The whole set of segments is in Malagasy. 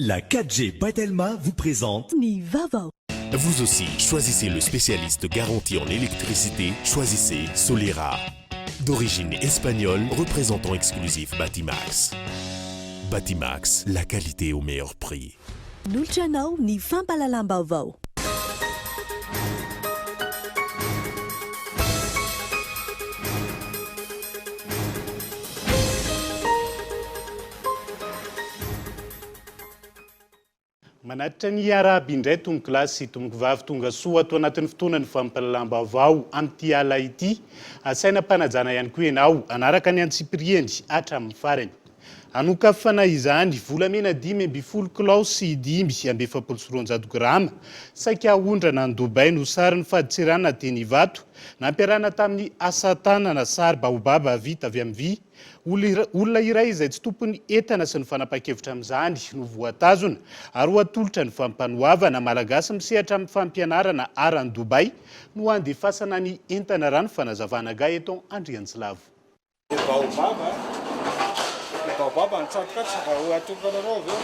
La 4G Batelma vous présente Ni Vaovao. Vous aussi, choisissez le spécialiste garanti en électricité, choisissez Solera. D'origine espagnole, représentant exclusif Batimax. Batimax, la qualité au meilleur prix. Nulchanao ni fampalalam Vaovao. Manatitra ny araby indray tomboky lahy sy tomboky vavy tonga soa ato anatin'ny fotoanany fampalalam-baovao amin'ity ala ity. Asaina mpanajana ihany koa ianao anaraka ny antsipiriendry hatramin'ny farany. Anokafana izany volamena 5 kilao sy 5,7 grama saika ondrana ny Dobay no sariny faditsirana teny Ivato nampiarana tamin'ny asa tanana sary baobaba vita avy amin'ny vy. Olona iray izay tsy tompony entana sy ny fanapa-kevitra amin'izany no voatazona ary atolotra ny fampanoavana malagasy misehatra amin'ny fampianarana arany Dobay no andefasana ny entana rano fanazavana gay eto Andrianjilavo. Baobaba nitsatoka tsy raha atokana rao aveo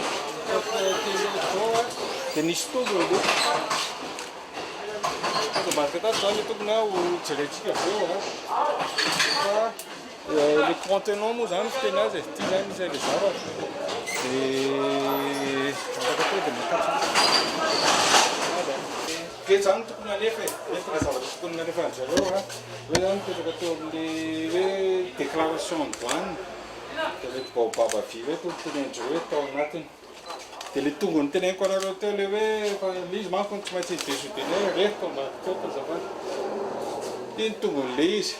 dia nisy tongony aloha marikata zany tokony ho jerentsika aveo fa le contenant moa zany fiteny azy ty zany izay le zavatra dia afaka to dia makatso dia zany tokony anefa entina zavatra tokony anefa anjareo hoe zany petraka teo amin'le hoe déclaration de douane dia reto baobaba vy reto tenendry hoe tao anatiny dia le tongony teneniko anareo teo le hoe izy manko tsy maintsy desodene rehefa mbatoko zavatra ty ny tongony le izy.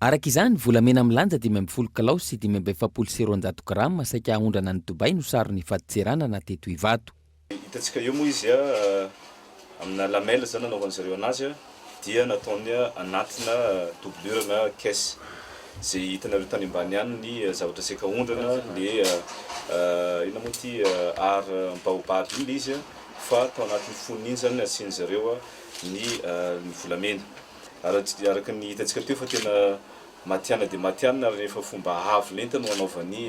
Araka izany volamena milanja 5 kilao sy 5,7 grama saika ondrana ny Dobay no sarony faditseranana teto Ivato. Hitantsika eo moa izy amina lamela zany anaovan'izareo anazy dia nataony anatina doublure na caisse zay hitanareo tany ambany ihany ny zavatra saika ondrana le ina moa ty ary baobab iny izy fa tao anatin'ny foniny iny zany asian'izareo ny volamena. Araka ny hitantsika teo fa tena matiana dia matiana ary rehefa fomba avo lenta no anaovany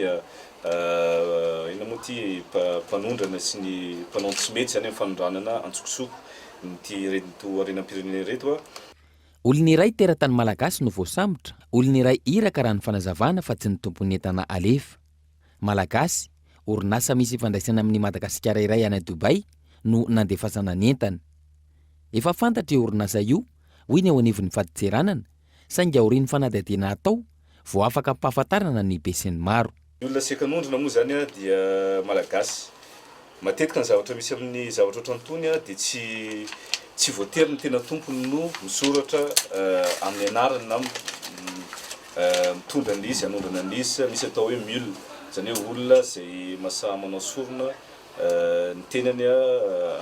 ina moa ty mpanondrana sy ny mpanao tsy mety zany amin'ny fanondranana antsokosoko ty reto arenam-pirenena reto Olona iray teratany malagasy no voasambotra, olona iray iraka raha ny fanazavana fa tsy ny tompony entana alefa. Malagasy, orinasa misy ifandraisana amin'ny Madagasikara iray any Dobay no nandefasana ny entana. Efa fantatra io orinasa io hoy ny ao anivon'ny faditseranana saingy aorian'ny fanadihadiana atao vao afaka mpahafantarana ny be sy ny maro. Ny olona saika anondrana moa zany dia malagasy. Matetika ny zavatra misy amin'ny zavatra ohatrantony dia tsy voatery ny tena tompony no misoratra amin'ny anarany na mitondra an'izy anondrana an'izy. Misy atao hoe mule zany hoe olona zay masaha manao sorona ny tenany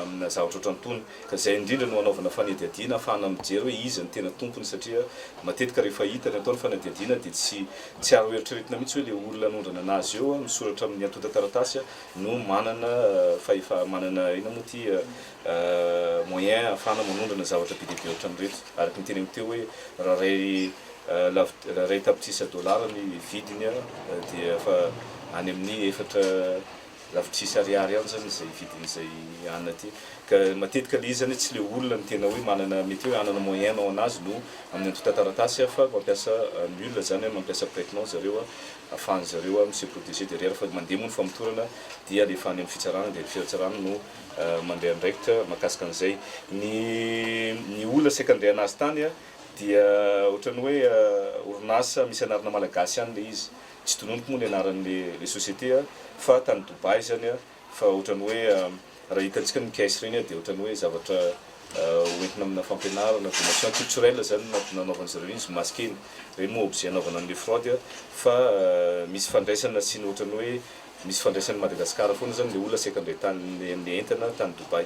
amina zavatra ohatrantony ka izay indrindra no anaovana fanadihadiana ahafahana mijery hoe izy ny tena tompony satria matetika rehefa hitany atao ny fanadihadiana dia tsy aro eritreretina mihitsy hoe le olona anondrana anazy eo misoratra amin'ny antota taratasy no manana ina moa ty moyen ahafahana manondrana zavatra be dia be ohatran'ireto. Araka ny teny teo hoe raha ray tapitrisa$ ny vidiny dia fa any amin'ny 4 lavitrisy ariary ihany zany izay vidin'izay anina ty. Ka matetika le izy zany tsy le olona ny tena hoe manana mety hoe anana moyen nao anazy no amin'ny antota taratasy fa mampiasa mule zany mampiasa prétenant zareo ahafahan'zareo monsieur protégé derrière fa mandeha moa ny famotorana dia alefa any amin'ny fitsarana dia fitsarana no mandeha andraikitra mahakasika an'izay. Ny olona saika andeha anazy tany dia ohatrany hoe orinasa misy anarana malagasy ihany le izy. Tsy tononiko moa ny anaran'le société fa tany Dobay zany fa ohatrany hoe raha hitantsika ny caisse reny dia ohatrany hoe zavatra hoentina amina fampianarana formation culturelle zany nanaovan'izareo izy maskeny reny moa objet anaovana an'le fraude fa misy fandraisana sy ny ohatrany hoe misy fandraisan'ny Madagasikara foana zany le olona saika indray tany amin'ny entana tany Dobay.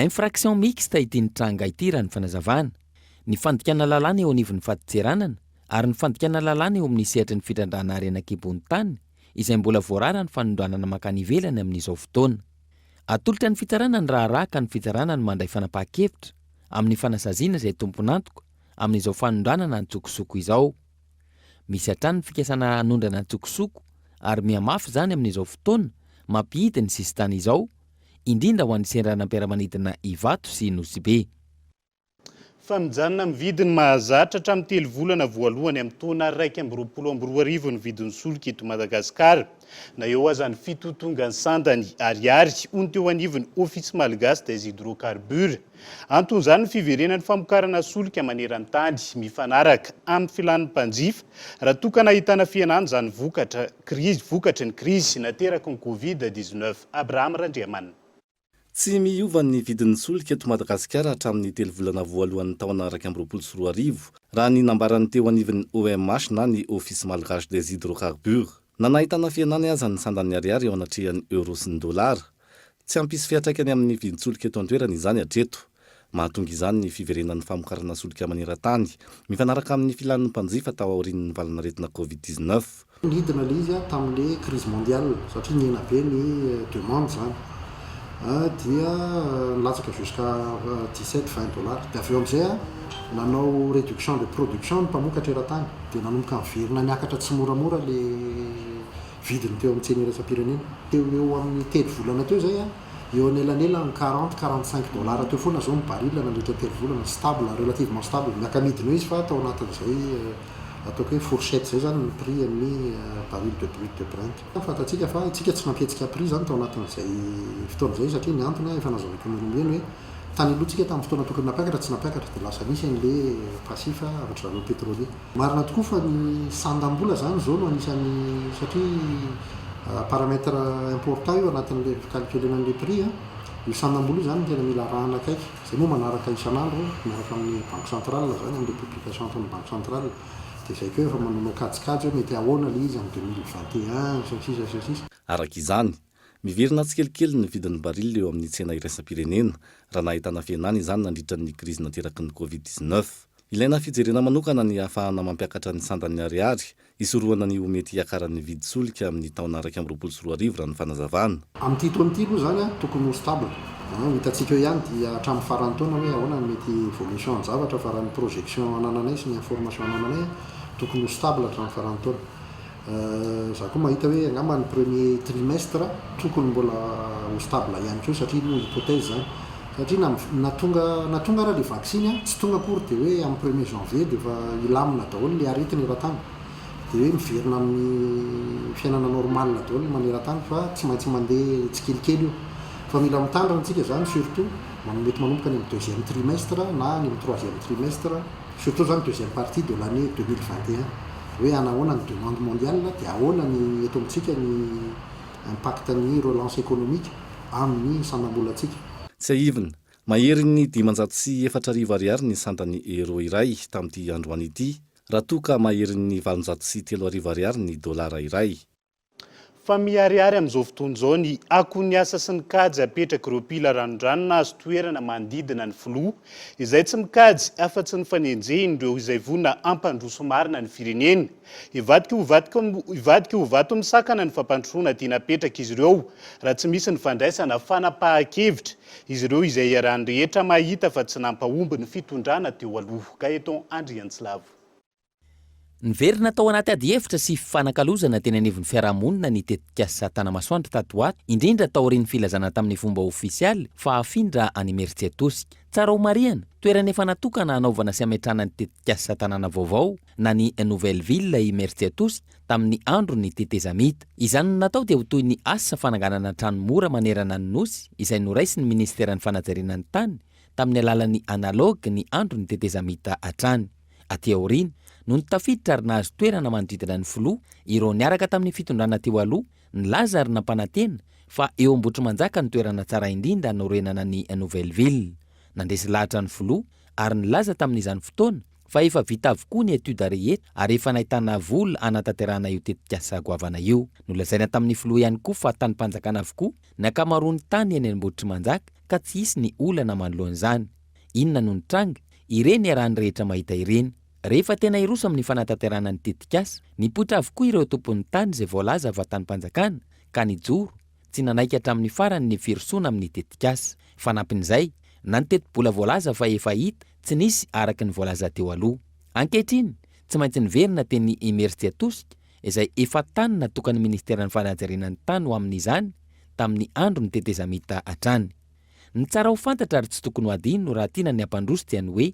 Infraction mixte ity nitranga ity raha ny fanazavana. Ny fandikana lalàna eo anivon'ny faditseranana ary ny fandikana lalàna eo amin'ny sehatra ny fitrandrana arenakibon'ny tany izay mbola voarara ny fanondranana makany ivelany amin'izao fotoana. Atolotra ny fitsarana ny raha ka ny fitsarana ny mandray fanapahan-kevitra amin'ny fanasaziana izay tompon'antoka amin'izao fanondranana ny tsokosoko izao. Misy hatrany ny fikasana hanondrana ny tsokosoko ary mihamafy zany amin'izao fotoana mampidy ny sisy tany izao, indrindra ho an'ny senranam-piaramanidina Ivato sy Nosy-be. Famijanona amin'ny vidiny mahazatra hatramin'ny 3 volana voalohany amin'ny taona 2022 ny vidin'ny solika eto Madagasikara. Na eo aza ny fitotongany sandany ariaryony teo anivon'ny ofisy malagasy des hydrocarbures. Anton'izany ny fiverenan'ny famokarana solika maneran-tany mifanaraka amin'ny filan'ny mpanjifa raha tokana ahitana fihenany izany vokatry ny krizy nateraka ny Covid-19. Abraham Randriamanana. Tsy miova ny vidin'ny solika eto Madagasikara hatramin'ny 3 volana voalohan'ny taona 2022 raha ny nambarany teo anivon'ny OMH na ny ofisy malagasy des hydrocarbures. Nanahitana fihenany aza ny sandany ariary eo anatrehan'ny euro sy ny dolara. Tsy ampisy fiatraikany amin'ny vidin'ny solika eto an-toerana izany hatreto. Mahatonga izany ny fiverenan'ny famokarana solika maneran-tany mifanaraka amin'ny filan'ny mpanjifa tao aorian'ny valanaretina Covid-19. Nidina ilay izy tamin'ilay crise mondiale satria niena be ny demande zany. Dia latsaka jusqu'à 17-20 dollars. Dia avy eo amizay nanao réduction de production ny mpamokatra eran-tany. Dia nanomboka miverina niakatra tsy moramora le vidiny teo amin'ny tsena iraisam-pirenena. Teo eo amin'ny 3 volana teo zay eo anelanela ny 40-45 dollars teo foana zao ny baril nandritra 3 volana stable, relativement stable. Miaka-midiny eo izy fa atao anatin'izay ataoko hoe fourchette zay zany ny prix amin'ny baril de brut de Brent. Fantatsika fa itsika tsy nampietsika prix zany tao anatin'izay fotoana zay satria ny antony efa nazavako nolombelo hoe tany alohantsika tamin'ny fotoana tokony napiakatra tsy napiakatra dia lasa nisy an'ilay pasifa avatra zareo pétrolier. Marina tokoa fa ny sandam-bola zany zao no anisan'ny satria paramètre important io anatin'ilay calculenan'ilay prix. Io sandam-bola io zany tena mila rahana akaiky. Zay moa manaraka isan'andro miaraka amin'ny banque centrale zany amin'ny publication ataon'ny banque centrale. Dia zay koa efa manao kajikajy hoe mety ahoana ilay izy amin'ny 2021 Araka izany, miverina tsikelikely ny vidin'ny baril eo amin'ny tsena iraisam-pirenena raha nahitana fihenany izany nandritra ny krizy nateraky ny Covid-19. Ilaina fijerena manokana ny ahafahana mampiakatra ny sandany ariary isorohana ny mety hiakaran'ny vidy solika amin'ny taona 2022 raha ny fanazavana. Amin'ity taon'ity aloha zany tokony ho stable. Hitantsika eo ihany dia hatramin'ny faran'ny taona hoe ahoana ny mety évolution ny zavatra fa raha ny projection anananay sy ny information ananay tokony ho stable hatramin'ny faran'ny taona. Za koa mahita hoe angamba ny premier trimestre tokony mbola ho stable ihany koa satria no hypothèse zany. Satria natonga raha le vaccine tsy tonga akory dia hoe amin'ny 1er janvier dia efa ilamina daholo le aretina eran-tany. Dia hoe miverina amin'ny fiainana normale daholo maneran-tany fa tsy maintsy mandeha tsikelikely io. Fa mila mitandrina antsika zany surtout mety manomboka ny amin'ny 2e trimestre na ny amin'ny 3e trimestre, surtout zany 2e partie de l'année 2021. Hoe anahoana ny demande mondiale dia ahoana ny eto amintsika ny impact ny relance économique amin'ny sandam-bolantsika. Tsy aivina, mahery ny 504 ariary ny sandany euro iray tamin'ity androany ity, raha toa ka mahery ny 703 ariary ny dolara iray. Fa miariary amin'izao fotoana izao ny akony asa sy ny kajy apetraka ireo mpila ranondrano nahazo toerana manodidina ny filoha izay tsy mikajy afa-tsy ny fanenjehiny ireo izay vonina ampandroso marina ny firenena. Ivadika ho vato misakana ny fampandrosoana tiana apetraka izy ireo raha tsy misy ny fandraisana fanapahan-kevitra izy ireo izay iarahany rehetra mahita fa tsy nampahomby ny fitondrana teo aloha. Gaeton Andriantsilavo. Niverina tao anaty ady hevitra sy fanakalozana teny anivon'ny fiarahamonina ny tetikasa tanamasoandro tato ato, indrindra tao aorian'ny filazana tamin'ny fomba ofisialy fa afindra any Mertsiatosy. Tsara ho marihana, toerana efa natokana hanaovana sy ametrahana ny tetikasa tanàna vaovao na ny Nouvelle i Mertsiatosy tamin'ny andro ny tetezamita. Izany natao dia ho toy ny asa fananganana trano mora manerana ny nosy izay noraisin'ny ministeran'ny fanajariana ny tany tamin'ny alalan'ny analogue ny andro ny tetezamita hatrany. Aty aoriana no ny tafiditra ary nahazo toerana manodidina ny filoha ireo niaraka tamin'ny fitondrana teo aloha ny laza ary nampanantena fa eo ambotry manjaka ny toerana tsara indrindra norenana ny Nouvelle. Nandresy lahatra ny filoha ary ny laza tamin'izany fotoana fa efa vita avokoa ny etude rehetra ary efa nahitana vola anatanterahana io tetikasa goavana io. Nolazaina tamin'ny filoha ihany koa fa tany mpanjakana avokoa ny akamaroany tany eny ambotry manjaka ka tsy hisy ny olana manoloan'izany. Inona no nitranga? Ireny arahany rehetra mahita ireny. Rehefa tena iroso amin'ny fanatanterahana ny tetikasa, nipoitra avokoa ireo tompon'ny tany izay voalaza avy tany mpanjakana ka nijoro, tsy nanaiky hatramin'ny farany ny firosoana amin'ny tetikasa. Fanampin'izay, na ny teti-bola voalaza fa efa hita tsy nisy araka ny voalaza teo aloha. Ankehitriny, tsy maintsy niverina teny Mertsiatosy izay efa tany natokany ministeran'ny fanajariana ny tany ho amin'izany tamin'ny andro ny tetezamita hatrany. Ny tsara ho fantatra ary tsy tokony ho adino raha tiana ny ampandroso dia ny hoe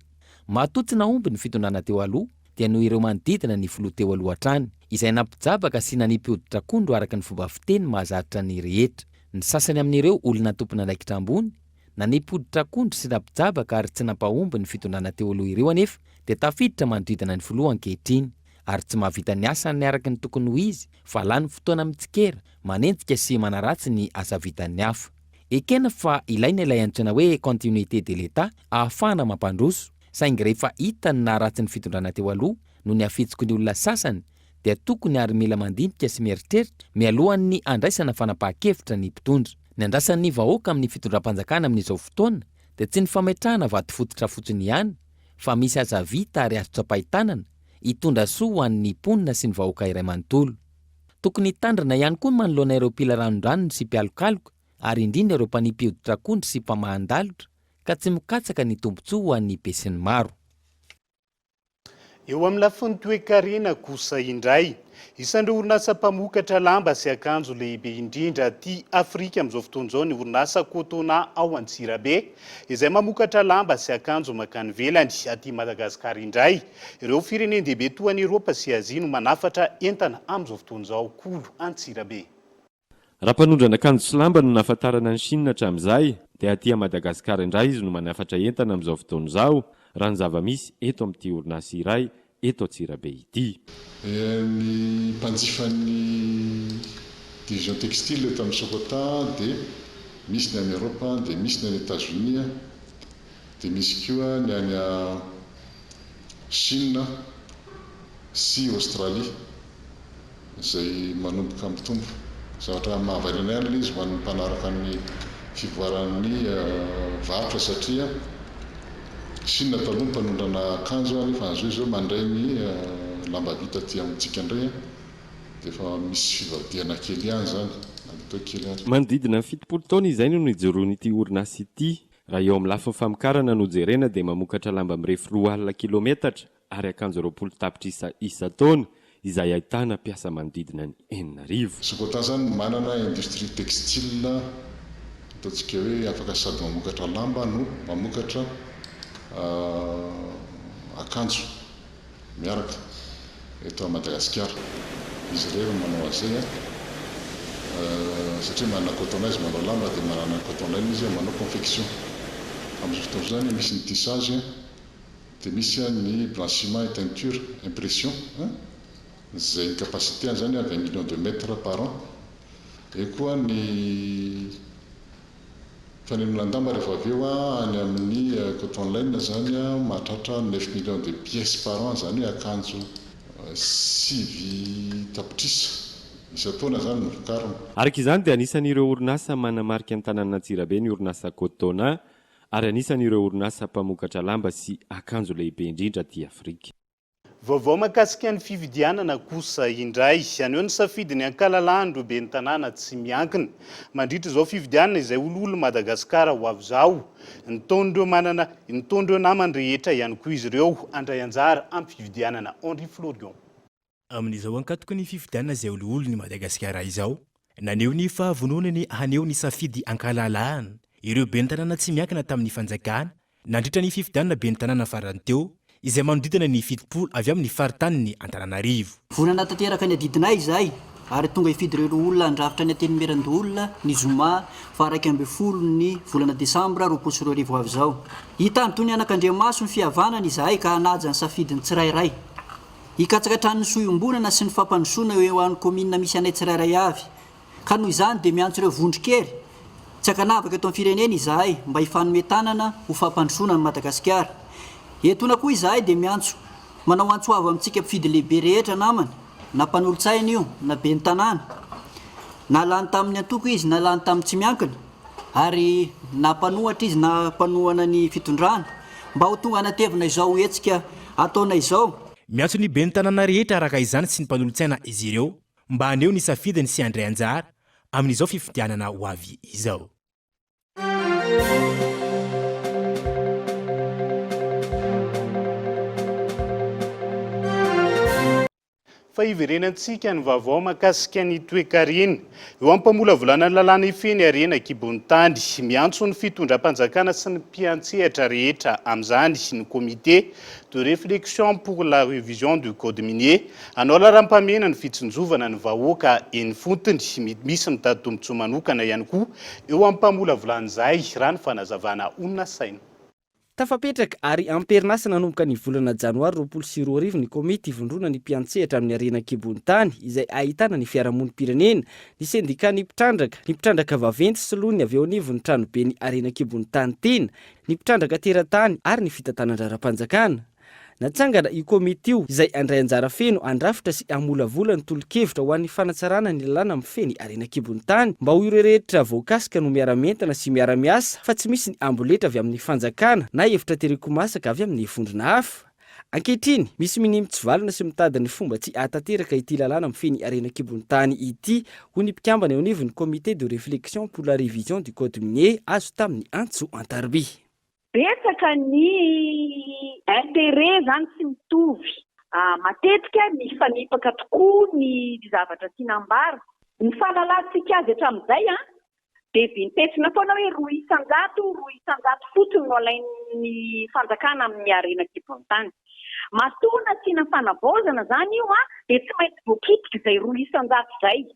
matotsy naomby ny fitondrana teo aloha dia noho ireo manodidina ny filoha teo aloha hatrany, izay nampijabaka sy nanipy-hoditra akondro araka ny fomba fiteny mahazaritra ny rehetra. Ny sasany amin'ireo olona tompona andraikitra ambony nanipy-hoditra akondro sy nampijabaka ary tsy nampahomby ny fitondrana teo aloha ireo anefa dia tafiditra manodidina ny filoha ankehitriny ary tsy mahavita ny asa ny araka ny tokony ho izy fa lany fotoana mitsikera manenjika sy manaratsy ny asa vitan'ny hafa. Ekena fa ilaina ilay antsoina hoe continuité de l'État ahafahana mampandroso, saingy rehefa hita ny naharatsy ny fitondrana teo aloha no ny afitsiko ny olona sasany dia tokony ary mila mandinika sy mieritreritra mialohan'ny andraisana fanapahan-kevitra ny mpitondra. Ny andrasan'ny vahoaka amin'ny fitondram-panjakana amin'izao fotoana dia tsy ny fametrahana vaty fototra fotsiny ihany fa misy aza vita ary azo tsapahitanana hitondra soa ho an'ny mponina sy ny vahoaka iray manontolo. Tokony hitandrina ihany koa ny manoloana ireo mpila ranondranony sy mpialokaloka ary indrindra ireo mpanipy-hoditra akondro sy mpamahan-dalotra ka tsy mikatsaka ny tombotsoa ho an'ny be sy ny maro. Eo amin'ny lafiny toe-karena kosa indray, isan'ireo orinasa mpamokatra lamba sy akanjo lehibe indrindra aty Afrika amin'izao fotoana izao ny orinasa Kotona ao Antsirabe, izay mamokatra lamba sy akanjo makany ivelany aty Madagasikara indray. Ireo firenendehibe toa any Eropa sy Azia no manafatra entana amin'izao fotoana izao. Kolo Antsirabe. Raha mpanondrana akanjo sy lamba no nahafantarana ny Chine hatramin'izay dia aty Madagasikara indray izy no manafatra entana amin'izao fotoana izao raha ny zava-misy eto amin'ity orinasa iray eto Antsirabe ity. Ny mpanjifan'ny division textile eto amin'ny Sokota dia misy ny any Eropa, dia misy ny any États-Unis, dia misy koa ny any Chine sy Australie izay manomboka mitombo. Zavatra mahavarina ihany izy ho an'ny mpanaraka ny fivoaran'ny varotra satria Chine taloha ny mpanondrana akanjo nefa izao mandray ny lamba vita aty amintsika indray dia efa misy fivadiana kely ihany zany. Manodidina ny 70 taona izay no nijoroan'ity orinasa ity. Raha eo amin'ny lafiny famokarana no jerena dia mamokatra lamba mirefy 2 kilometatra ary akanjo 20 tapitra isa-taona izay ahitana mpiasa manodidina ny 4,000. Sokota zany manana industrie textile, ataontsika hoe afaka sady mamokatra lamba no mamokatra akanjo miaraka eto Madagasikara. Izy ireo manao azay satria manana coton izy manao lamba dia manana coton laine izy manao confection. Amin'izao fotoana zany misy ny tissage dia misy ny blanchiment et teinture impression izay ny capacité zany 20 millions de mètres par an. Eo koa ny fanenonan-damba rehefa avy eo any amin'ny coton laine zany mahatratra 9 millions de pièces par an, zany hoe akanjo 6 tapitrisa isa-taona zany no vokariny. Araka izany dia anisan'ireo orinasa manamarika ny tanàna Antsirabe ny orinasa Kotona ary anisan'ireo orinasa mpamokatra lamba sy akanjo lehibe indrindra aty Afrika. Vaovao mahakasika ny fividianana kosa indray, anio ny safidy ny ankalalandro be ny tanàna tsy miankina. Mandritra izao fividianana izay ololo Madagasikara ho avy izao. Nitaondreo namany rehetra ihany koa izy ireo andray anjara amin'ny fividianana. Henri Florion. Amin'izao ankatoko ny fividianana izay ololo ny Madagasikara izao, naneo ny fahavononany haneo ny safidy ankalalahana. Ireo be ny tanàna tsy miankina tamin'ny fanjakana, nandritra ny fividianana be ny tanàna farany teo, izay manodidina ny 70 avy amin'ny faritany ny Antananarivo. Vonana tanteraka ny adidinay izay ary tonga hifidy ireo olona andrafitra ny atenimeran-dolona ny zoma fa 12 ny volana Desambra 2020 avy izao. Hita ny toy ny anak'Andriamaso ny fihavanana izahay ka hanaja ny safidiny tsirairay. Hikatsakatran'ny soiombonana sy ny fampandrosoana eo amin'ny komina misy anay tsirairay avy. Ka noho izany dia miantso ireo vondrokery tsy akanavaka eto amin'ny firenena izahay mba hifanometanana ho fampandrosoana ny Madagasikara. Etona koa izahay dia miantso manao antso avy amintsika mpifidy lehibe rehetra namana, na mpanolo-tsaina io na be ny tanàna, na lany tamin'ny antoko izy na lany tamin'ny tsy miankina, ary na mpanohatra izy na mpanohana ny fitondrana, mba ho tonga anatevina izao hetsika ataona izao. Miantso ny be ny tanàna rehetra araka izany sy ny mpanolo-tsaina izy ireo mba haneo ny safidiny sy andray anjara amin'izao fifidianana ho avy izao. fa iverenantsika ny vaovao mahakasika ny toe-karena eo ampamolavolana ny lalàna ifeny arena kibony tany miantso ny fitondram-panjakana sy ny mpiantsehatra rehetra amin'izany ny comité de réflexion pour la révision du code minier anao laram-pamena ny fitsinjovana ny vahoaka eny fotony misy mitady tombotsoa manokana ihany koa eo ampamolavolana izay raha ny fanazavana onona saina. Tafapetraka ary amperinasa nanomboka ny volana janoary 2024 ny komity ivondrona ny mpiantsehatra amin'ny arena kibony tany izay ahitana ny fiarahamonim-pirenena, ny sendika ny mpitrandraka vaventy sy lony avy eo anivon'ny tranobe ny arena kibony tany tena, ny mpitrandraka teratany ary ny fitantanan-dra-panjakana. Natsangana io komity io izay andray anjara feno andrafitra sy amolavola ny tolo-kevitra ho an'ny fanatsarana ny lalàna mifeny arena kibony tany mba ho ireo rehetra voakasika no miara-mentana sy miara-miasa fa tsy misy ny amboletra avy amin'ny fanjakana na hevitra tereko masaka avy amin'ny vondrona hafa. Ankehitriny misy minimy tsy valina sy mitady ny fomba tsy atateraka ity lalàna mifeny arena kibony tany ity ho ny mpikambana eo anivon'ny comité de réflexion pour la révision du code minier azo tamin'ny Antso Antarby. Betsaka ny intérêt zany sy mitovy. Matetika mifanipaka tokoa ny zavatra tianambara. Ny fahalalantsika azy hatramin'izay dia vintesina foana hoe 200 fotsiny no alain'ny fanjakana amin'ny arena kibony tany. Matoana tiana fanavaozana zany io dia tsy maintsy voakitika izay 200 izay.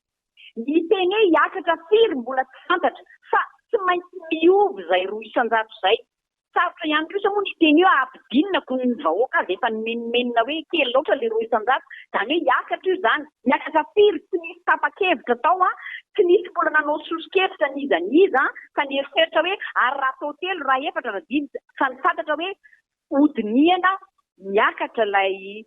Ny teny hoe hiakatra firy mbola tsy fantatra fa tsy maintsy miovy izay 200 izay. Sarotra ihany koa moa ny teny io ampidinina kun ny vahoaka azy efa menina hoe kely loatra le 200 zany hoe hiakatra io zany. Miakatra firy tsy nisy tapa-kevitra tao tsy nisy mbola nanao sosokevitra nizaniza fa nieritreritra hoe ary raha atao telo raha efatra raha dimy fa ny fantatra hoe hodiniana miakatra lay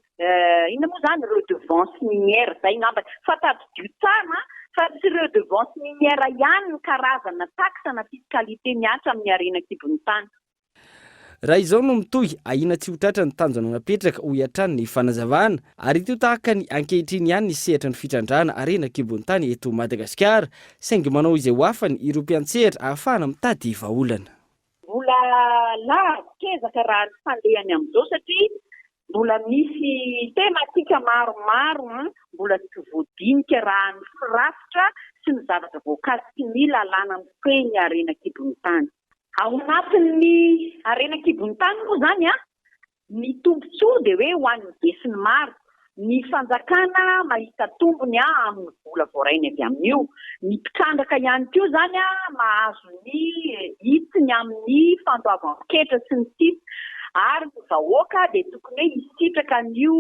inona moa zany redevance minière zay ngamba fatadio tsara fa tsy redevance minière ihany ny karazana taxe na fiscalité miatra amin'ny arena kibony tany. Raha izao no mitohy ahina tsy ho tratra ny tanjona napetraka ho iatrany ny fanazavana ary ito tahaka ny ankehitriny ihany ny sehatra ny fitrandrana arena kibony tany eto Madagasikara saingy manao izay ho afany ireo mpiantsehatra ahafahana mitady vahaolana. Mbola kezaka raha ny fandehany amin'izao satria mbola misy tematika maromaro mbola tsy voadinika raha ny firafitra sy ny zavatra voakasiky ny lalàna mifeny arena kibony tany. Ao anatin'ny arena kibony tany moa zany ny tombotsoa dia hoe ho an'ny be sy ny maro. Ny fanjakana mahita tombony amin'ny vola voarainy avy amin'io. Ny mpitrandraka ihany koa zany mahazo ny hitsiny amin'ny fandoavam-piketra sy ny sisa. Ary ny vahoaka dia tokony hoe hisitraka an'io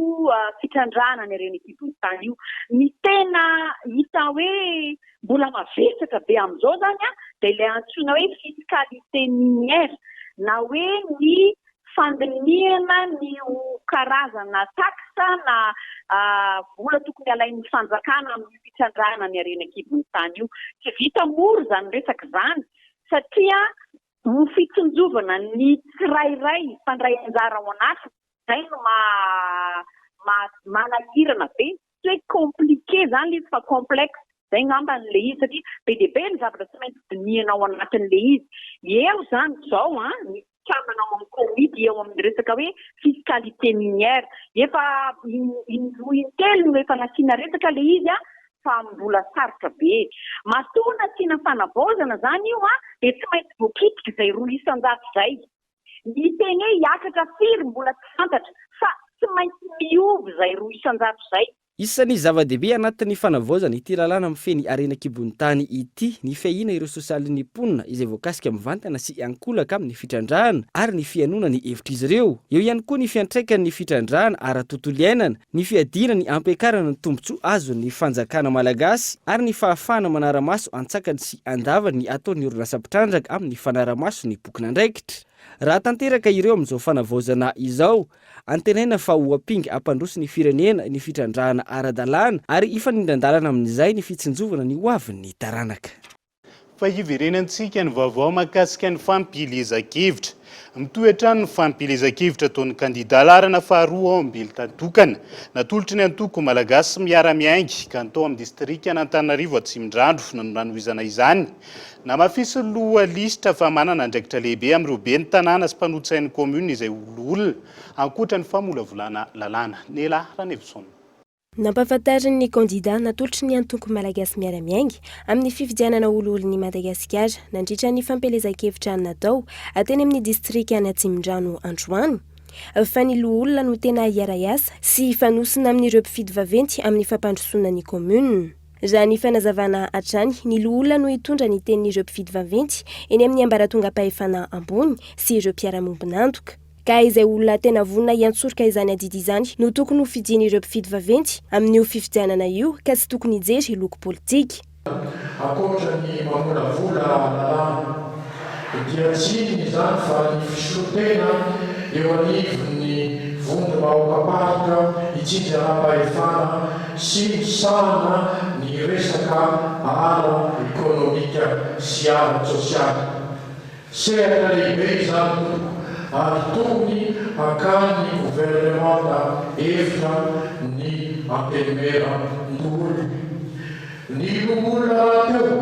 fitrandrana ny arena kibony tany io. Ny tena hita hoe mbola mavesatra be amin'izao zany dia ilay antsoina hoe fiscalité minière na hoe ny fandinihana ny karazana taxe na vola tokony alain'ny fanjakana amin'ny fitrandrana ny arena kibony tany io. Tsy vita mora zany resaka zany satria ny fitsinjovana ny tsirairay fandray anjara ao anatiny izay no manahirana be. Tsy hoe compliqué zany izy fa complexe. Zay ngamba n'le izy satria be dia be ny zavatra tsy maintsy dinihana ao anatin'le izy. Eo zany zao ny kamanao amin'ny komity eo amin'ny resaka hoe fiscalité minière. Efa indroa intelo no efa nasiana resaka le izy fa mbola sarotra be. Matoana tiana fanavaozana zany io dia tsy maintsy voakitika izay 200 izay. Ny teny hoe hiakatra firy mbola tsy fantatra fa tsy maintsy miovy izay 200 izay. Isan'ny zava-dehibe anatin'ny fanavaozana ity lalàna mifeny arena kibony tany ity ny fiahina ireo sosialin'ny mponina izay voakasika mivantana sy ankolaka amin'ny fitrandrahana ary ny fianona ny hevitr'izy ireo. Eo ihany koa ny fiantraikan'ny fitrandrahana ara-tontolo iainana, ny fiadina ny ampiakarana ny tombotsoa azon'ny fanjakana malagasy ary ny fahafahana manara-maso antsakany sy andavany ataon'ny orinasa mpitrandraka amin'ny fanara-maso ny bokina andraikitra. Raha tanteraka ireo amin'izao fanavaozana izao, antenaina fa ho ampinga ampandroso ny firenena ny fitrandrahana ara-dalàna ary ifanindran-dalana amin'izay ny fitsinjovana ny hoavin'ny taranaka. Fa iverenantsika ny vaovao mahakasika ny fampilezan-kevitra. Mitoetra ny fampilezan-kevitra ataon'ny kandida larana faharoa ao ambely tantokana. Natolotry ny antoko malagasy miara-miaingy ka natao amin'ny distrika n'Antananarivo Atsimondrano nanohizana izany. Namafisy loha listra fa manana andraikitra lehibe amin'ireo ben'ny tanàna sy mpanotsain'ny komuna izay olona ankoatra ny famolavolana lalàna. Nela Ranevison. nampahafantariny ny kandida natolotry ny antoko malagasy miaramiaingy amin'ny fifidianana oloolon'ny Madagasikara nandritra ny fampelezan-kevitra natao ateny amin'ny distrika any Atsimondrano Androany fa ny loholona no tena hiara-iasa sy fanosina amin'ireo mpifidy vaventy amin'ny fampandrosoana ny commune. Raha ny fanazavana hatrany, ny loholona no hitondra ny tenin'ireo mpifidy vaventy eny amin'ny ambaratonga-pahefana ambony sy ireo mpiara-mombonantoka. Ka izay olona tena vonona hiantsoroka izany adidy izany no tokony ho fidian'ireo mpifidy vaventy amin'io fifidianana io ka tsy tokony hijery loko politika. Akoatra ny mamolavola lalàna dia tsiny izany fa ny fisolotena eo anivon'ny vondro mahokaparika hitsinja ara-pahefana sy misahana ny resaka ara ekonomika sy ara sosialy. Sehatra lehibe izany ary tokony akany gouvernemanta efitra ny amperimera ndolo. Ny loholona teo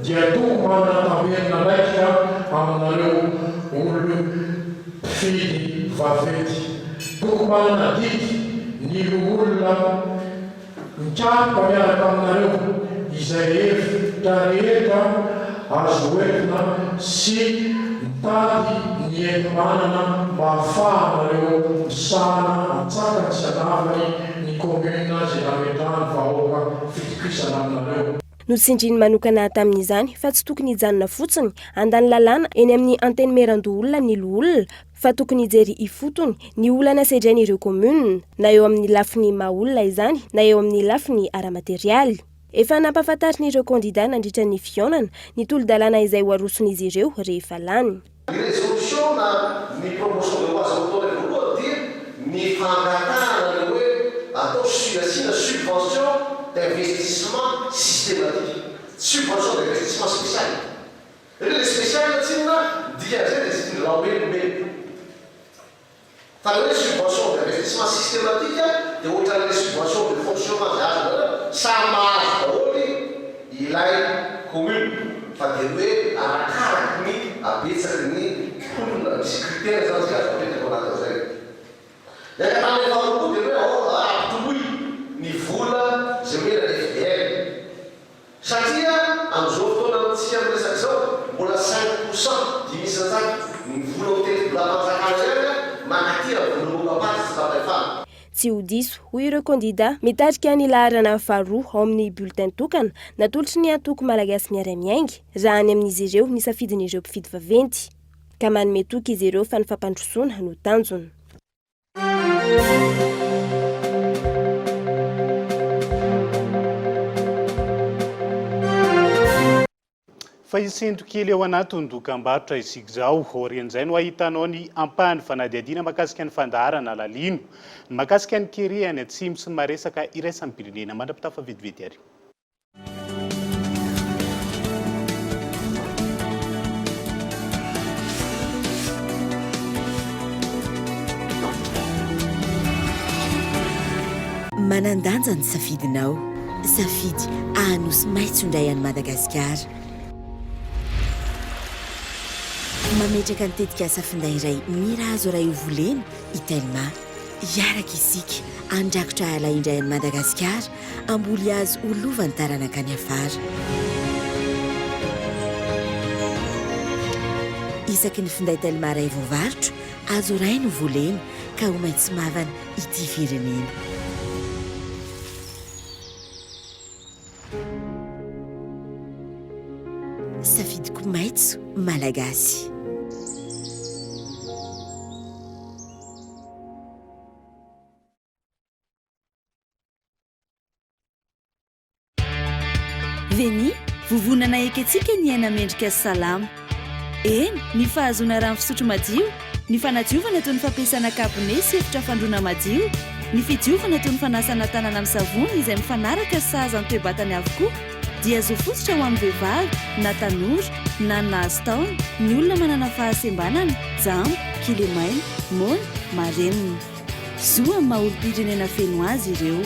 dia toko manana tamerina raika aminareo olo mpifidy vaventy. Toko manana didy ny loholona mikapoka miaraka aminareo izay efitra rehetra azo entina sy mitady ny enti-manana mba ahafahanareo misahana atsaka sy anavany ny commune izay nametrahany vahoaka fitokisana aminareo. Notsindriny manokana tamin'izany fa tsy tokony hijanona fotsiny andany lalàna eny amin'ny antenimeran-doolona ny loholona fa tokony hijery ifotony ny olana sedrain'ireo commune na eo amin'ny lafiny maha-olona izany na eo amin'ny lafiny ara-materialy. Efa nampahafantarin'ireo kandida nandritra ny fiaonana ny tolo-dalàna izay ho aroson'izy ireo rehefa lany. Ny résolution na ny promotion de base autonomie voalohany dia ny fangatahana hoe atao asina subvention d'investissement systématique, subvention d'investissement spécial. Le spécial tsinona dia zay dia raha hoe mbe. Fa hoe subvention d'investissement systématique dia ohatran'ilay subvention de fonctionnement zay azo samy mahazo daholo ilay commune fa dia hoe arakaraky ny abetsaky ny olona misy critère zany zay azo apetraka anatin'izay. Yaka tamin'ny faharoa dia hoe ampitomoy ny vola zay hoe la FDL. Satria amin'izao fotoana amintsika amin'ny resaka izao mbola 5% dimisan'izany ny vola ho tetim-bola-panjakana ihany manaty vola mokapaty sy tapahefana. Tsy ho diso hoy ireo kandida mitarika ny laharana faharoa ao amin'ny bulletin tokana natolotry ny antoko malagasy miara-miaingy raha any amin'izy ireo ny safidin'ireo mpifidy vaventy ka manome toky izy ireo fa ny fampandrosoana no tanjony. Fa isento kely eo anatiny dokam-barotra isika izao orian'izay no ahitanao ny ampahany fanadihadiana makasika ny fandaharana lalino makasika ny kere any atsimo sy maresaka iraisan'ny pirenena mandrapitafa vetivety ary. Manandanja ny safidinao, safidy ahanosy maitso indray any Madagasikara. Mametraka ny tetikasa finday iray mira azo raha io volena itelma iaraka isika andrakotra ala indray any Madagasikara amboly azo olovany taranaka any afara. Isaky ny finday telma ray voavarotra azo ray no volena ka ho maitso mavana ity firenena. Safidiko maitso malagasy. Veni, vovonana eketsika ny aina mendrika salama. Eny, ny fahazona rano fisotro madio, ny fanadiovana toy ny fampiasana kabone sy efitra fandroana madio, ny fidiovana toy ny fanasana tanana amin'ny savony izay mifanaraka sahaza ny toe-batany avokoa, dia azo fototra ho amin'ny vehivavy, na tanora, na nahazo taona, ny olona manana fahasembanana, jambo, kilemaina, mona, marenina. Zo amin'ny maha-olo-pirenena feno azy ireo.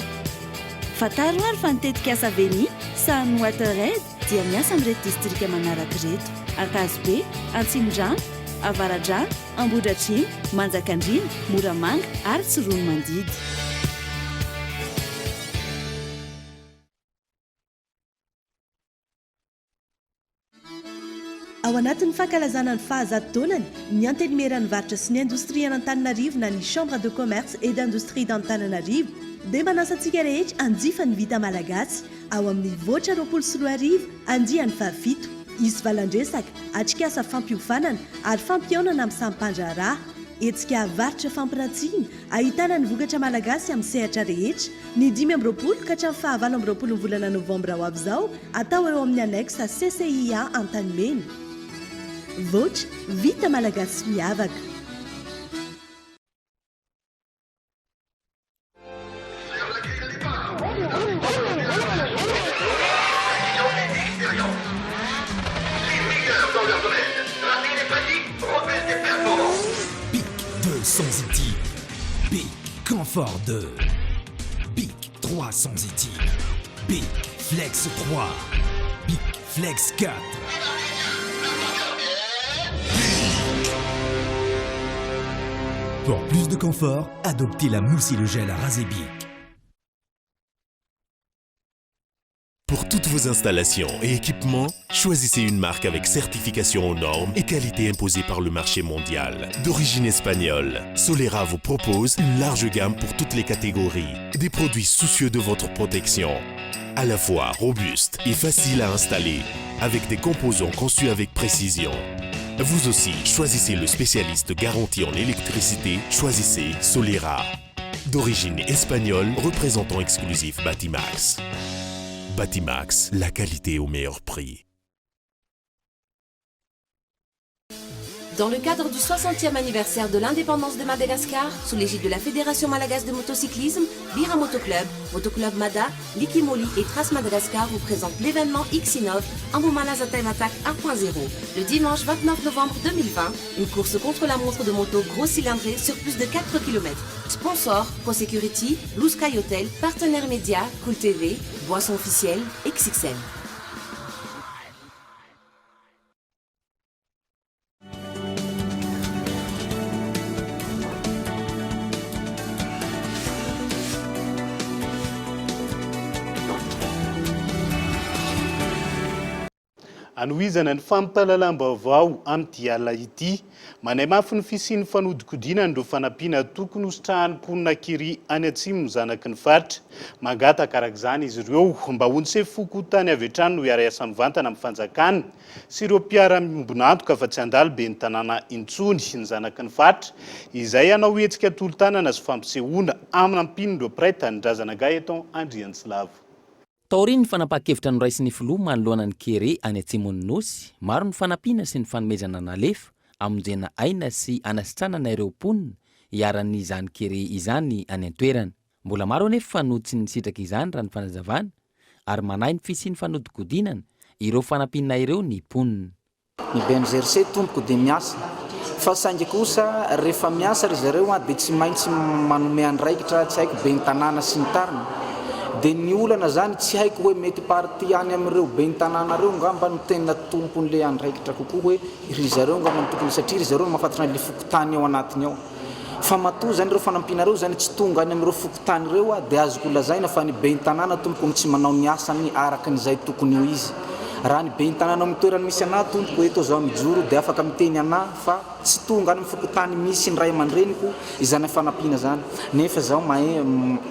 Fataro ary fa nitetika asa Veni, Sahany Watered dia miasa amin'irety distrika manaraka reto: Akazobe, Antsimondrano, Avaradrano, Ambohidratrimo, Manjakandriana, Moramanga ary Tsirono Mandidy. ao anatin'ny fankalazana ny fahazatotonany ny antenimeran'ny varitra sy ny indostria an'Antananarivo na ny chambre de commerce et d'industrie d'Antananarivo dia manasantsika rehetra anjifa ny vita malagasy ao amin'ny voatra 24 andiany fafito izy valandresaka atrikasa fampiofanana ary fampionana amin'ny sampandraraha etsika varitra fampiratsiana ahitana ny vokatra malagasy amin'ny sehatra rehetra ny 5 ka hatramin'ny 9 ny volana novembre ho avy izao atao eo amin'ny annexe CCIA Antanimena voatra vita malagasy miavaka. Sans éthique. Bic Confort 2. Bic 3 sans éthique. Bic Flex 3. Bic Flex 4. Pour plus de confort, adoptez la mousse et le gel à raser Bic. Pour toutes vos installations et équipements, choisissez une marque avec certification aux normes et qualité imposée par le marché mondial. D'origine espagnole, Solera vous propose une large gamme pour toutes les catégories. Des produits soucieux de votre protection, à la fois robustes et faciles à installer, avec des composants conçus avec précision. Vous aussi, choisissez le spécialiste garanti en électricité, choisissez Solera. D'origine espagnole, représentant exclusif Batimax. Batimax, la qualité au meilleur prix. Dans le cadre du 60e anniversaire de l'indépendance de Madagascar, sous l'égide de la Fédération malagasse de motocyclisme, Bira Motoclub, Motoclub Mada, Likimoli et Trace Madagascar vous présentent l'événement Xinov Ambomalaza Time Attack 1.0. Le dimanche 29 novembre 2020, une course contre la montre de moto gros cylindrée sur plus de 4 km. Sponsor, ProSecurity, Blue Sky Hotel, partenaire média, Cool TV, boisson officielle, XXL. Anohizana ny fampahalalam-baovao amin'ity ala ity manay mafy ny fisian'ny fanodikodinany ireo fanampiana tokony hositrahan'ny mponina kiri any atsimo ny zanaky ny faritra mangata karak'izany izy ireo mba ho ny sefoko tany avy hatrany no iara-iasa mivantana amin'ny fanjakana sy ireo mpiara-miombonantoka fa tsy andalo be ny tanàna intsony ny zanaky ny faritra izay anao hetsika tolo-tanana sy fampisehoana amin'ny ireo prêtre ny drazana Gaëtan Andriansilavo. Taoriny ny fanapaha-kevitra noraisin'ny filoha manoloana ny kere any atsimon'ny nosy, maro ny fanampiana sy ny fanomezana nalefa amonjena aina sy anasitranana ireo mponina hiaran'izany kere izany any an-toerana. Mbola maro anefa fanotsy ny sitraka izany raha ny fanazavana ary manahy ny fisian'ny fanodikodinana ireo fanampiana ireo ny mponina. Ny BNGRC tompoko dia miasa fa saingy kosa rehefa miasa ry zareo dia tsy maintsy manome andraikitra tsy haiko be ny tanàna sy ny tariny. Dia ny olana zany tsy haiko hoe mety party any amin'ireo be ny tanàna reo ngamba no tena tompon'le andraikitra kokoa hoe ry zareo ngamba ny tokony satria ry zareo no mahafantatra le fokotany ao anatiny ao. Fa matoa zany ireo fanampiana reo zany tsy tonga any amin'ireo fokotany reo dia azoko lazaina fa ny be ny tanàna tompoko tsy manao ny asany araka n'izay tokony ho izy. Raha ny be ny tanàna amin'ny toerana misy anah tompoko eto zao mijoro dia afaka miteny anah fa tsy tonga any amin'ny fokotany misy ny ray aman-dreniko izany fanampiana zany. Nefa zao mahay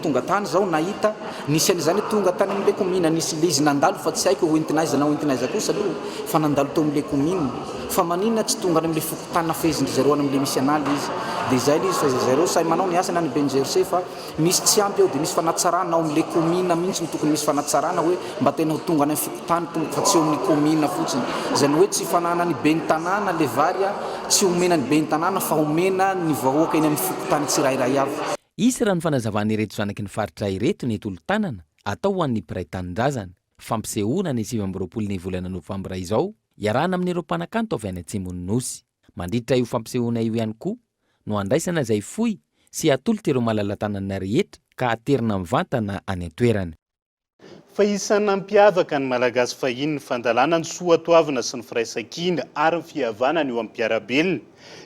tonga tany zao nahita nisy an'izany tonga tany amin'le komina nisy le izy nandalo fa tsy haiko hoentinaiza na hoentinaiza kosa aloha fa nandalo tao amin'le komina fa maninona tsy tonga any amin'le fokotany nafezindry zareo any amin'le misy anah izy. Dia izay izy fa zareo say manao ny asana ny BNGRC fa misy tsy ampy eo dia misy fanatsarana ao amin'le komina mihitsy no tokony misy fanatsarana hoe mba tena ho tonga any amin'ny fokotany tompoko fa tsy eo amin'ny komina fotsiny. Izany hoe tsy fanana ny be ny tanàna le varya tsy omena ny be ny tanàna fa omena ny vahoaka eny amin'ny fokotany tsirairay avy. Isy raha ny fanazavana ireto zanaky ny faritra ireto ny tolo-tanana atao ho an'ny piraitan-drazana fampisehoana ny 20 ny volana novambra izao iarahana amin'ireo mpanakanto avy any atsimon'ny nosy. Mandritra io fampisehoana io ihany koa no andraisana izay fohy sy atolotra ireo malala-tanana rehetra ka aterina mivantana any an-toerana. fa isan'ny nampiavaka ny malagasy fahiny ny fandalana ny soatoavina sy ny firaisan-kina ary ny fihavanana eo amin'ny mpiarabelona.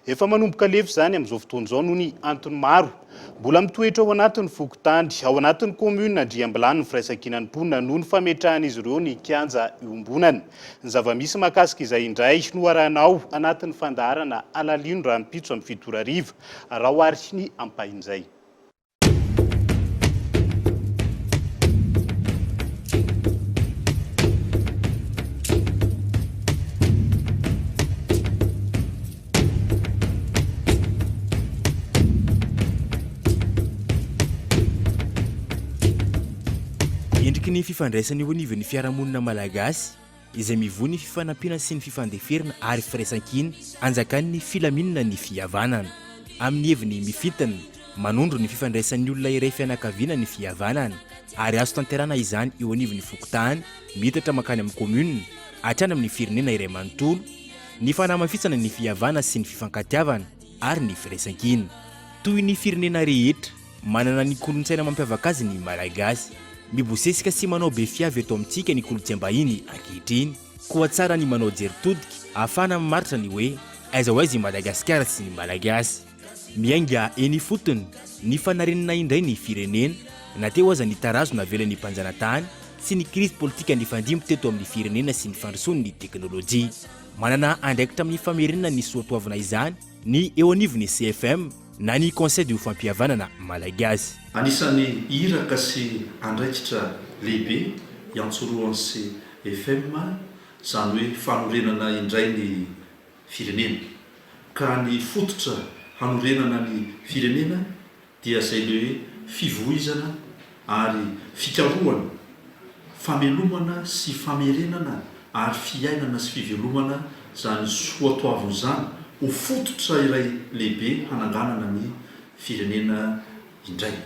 Efa manomboka lefy izany amin'izao fotoana izao noho ny antony maro. Mbola mitoetra ao anatin'ny fokotany, ao anatin'ny komuna Andriambilany ny firaisan-kina ny mponina noho ny fametrahan'izy ireo ny kianja iombonana. Ny zava-misy mahakasika izay indray no arahanao anatin'ny fandaharana alalino raha mipitso amin'ny 7 ariva raha ohary ny ampahin'izay. Endriky ny fifandraisany eo anivon'ny fiarahamonina malagasy izay mivony fifanampiana sy ny fifandeferina ary firaisan-kina anjakan'ny filaminana ny fihavanana. Amin'ny heviny mifitana manondro ny fifandraisan'ny olona iray fianakaviana ny fihavanana ary azo tanterana izany eo anivon'ny fokotany mitatra makany amin'ny komuna hatrany amin'ny firenena iray manontolo ny fanamafisana ny fihavana sy ny fifankatiavana ary ny firaisan-kina. Toy ny firenena rehetra manana ny kolontsaina mampiavaka azy ny malagasy. Mibosesika sy manao be fiavy eto amintsika ny kolontsaim-bahiny ankehitriny. Koa tsara ny manao jeritodika ahafahana maritra ny hoe aiza ho aiza i Madagasikara sy ny malagasy. Miainga eny fotony ny fanarenana indray ny firenena na teo aza ny tarazo navelan'ny mpanjanatany sy ny krizy politika nifandimbo teto amin'ny firenena sy ny fandrosoany ny teknôlôjia. Manana andraikitra amin'ny famerenana ny soatoavina izany ny eo anivon'ny CFM na ny conseil de fampihavanana malagasy. Anisan'ny iraka sy andraikitra lehibe iantsoroan'ny CFM zany hoe fanorenana indray ny firenena. Ka ny fototra hanorenana ny firenena dia zay le hoe fivoizana ary fikarohana, famelomana sy famerenana ary fiainana sy fivelomana zany soatoavina zany ho fototra iray lehibe hananganana ny firenena indray.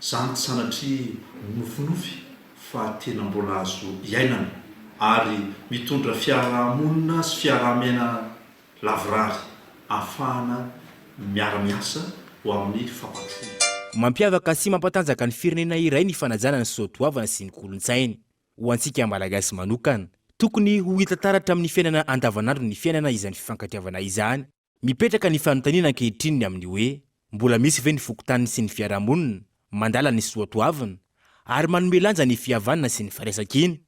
Zany sanatria nofinofy fa tena mbola azo iainana ary mitondra fiarahamonina sy fiaraha-miaina lavorary ahafahana miara-miasa ho amin'ny fampandrosoana. Mampiavaka sy mampatanjaka ny firenena iray ny fanajana ny soatoavana sy ny kolontsainy. Ho antsika malagasy manokana tokony ho hita taratra amin'ny fiainana andavanandro ny fiainana izany fifankatiavana izany. Mipetraka ny fanontaniana ankehitriny amin'ny hoe mbola misy ve ny fokotany sy ny fiarahamonina mandala ny soatoavina ary manome lanja ny fihavanana sy ny firaisan-kina.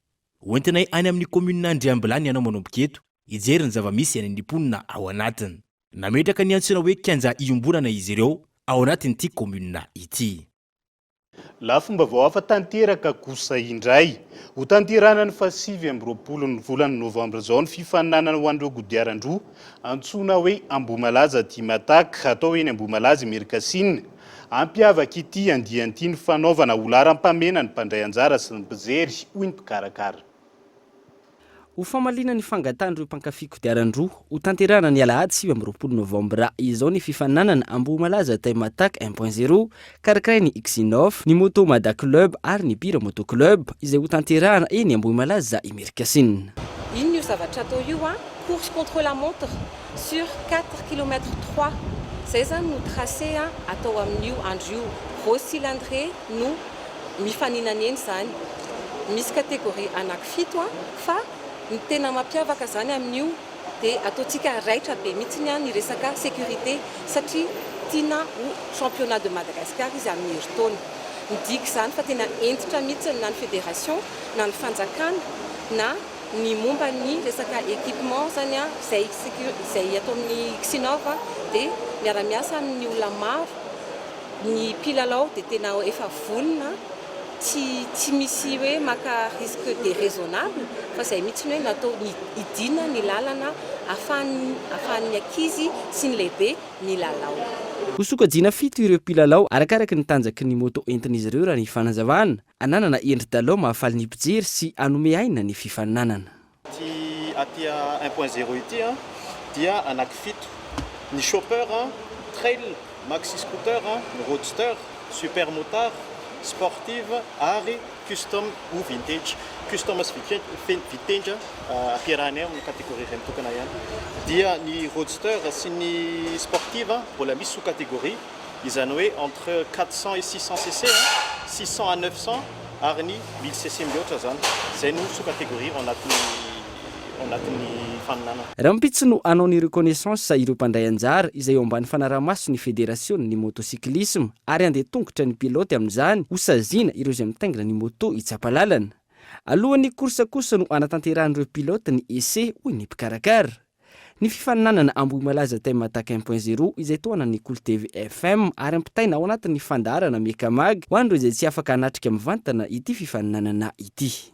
Hoentinay any amin'ny komuna Andriambilany ianao manomboka eto hijery ny zava-misy any am-ponina ao anatiny. Nametraka ny antsoina hoe kianja iombonana izy ireo ao anatin'ity komuna ity. Lafomba vao afa tanteraka kosa indray ho tanterana ny 7 ny volana Novembre zao ny fifaninanana ho an'ireo godiaran-droa antsoina hoe Ambomalaza Dimataka atao eny Ambomalaza Merkasinina. Ampiavaka ity andian'ity ny fanaovana olaram-pamena ny mpandray anjara sy ny mpijery hoy ny mpikarakara. Ho famalina ny fangatandro mpankafy kodiaran-droa ho tanterana ny alahady 7 Novembre izao ny fifaninanana Ambomalaza Dimataka 1.0 karakarainy X9 ny moto Mada Club ary ny Bira Moto Club izay ho tanterana eny Ambomalaza i Merkasinina. Io zavatra atao io course contre la montre sur 4 km 3. Zay zany no tracé atao amin'io andro io. Rose cylindré no mifaninana eny zany. Misy kategoria anaky 7 fa ny tena mampiavaka zany amin'io dia ataontsika raitra be mihitsy ny resaka sécurité satria tiana ho championnat de Madagascar izy amin'ny herintaona. Midika zany fa tena entitra mihitsy na ny fédération na ny fanjakana na ny momba ny resaka équipement zany zay atao amin'ny X9 dia miara-miasa amin'ny olona maro. Ny mpilalao dia tena efa vonona tsy misy hoe maka risque déraisonnable fa zay mihitsy hoe natao idina ny lalana ahafahan'ny ankizy sy ny lehibe ny lalao. Hosokajina 7 ireo mpilalao arakaraka ny tanjaky ny moto entin'izy ireo raha ny fanazavana ananana endry dalao mahafaly ny mpijery sy anome aina ny fifaninanana. Aty 1.0 ity dia anaky 7 ny chauffeur, trail, maxi scooter, roadster, super motard, sportive ary custom ou vintage. Custom sy vintage ampiarahany amin'ny kategoria iray mitokana ihany. Dia ny roadster sy ny sportive mbola misy sous-catégorie izany hoe entre 400 et 600 cc, 600 à 900 ary ny lycée mihoatra zany zay no sous-catégorie ao anatin'ny faninanana. Raha mpitsy no anao ny reconnaissance ireo mpandray anjara izay eo ambany fanaramaso ny fédération ny motocyclisme ary andeha tongotra ny pilote amin'izany ho saziana ireo izay mitaingina ny moto hitsapalalana. Alohan'ny korsa kosa no anatanteran'ireo pilote ny essai hoy ny mpikarakara. Ny fifaninanana ambohy malaza Time Attack 1.0 izay toana ny Cool TV FM ary ampitaina ao anatin'ny fandarana mekamag ho an'ireo izay tsy afaka hanatrika mivantana ity fifaninanana ity.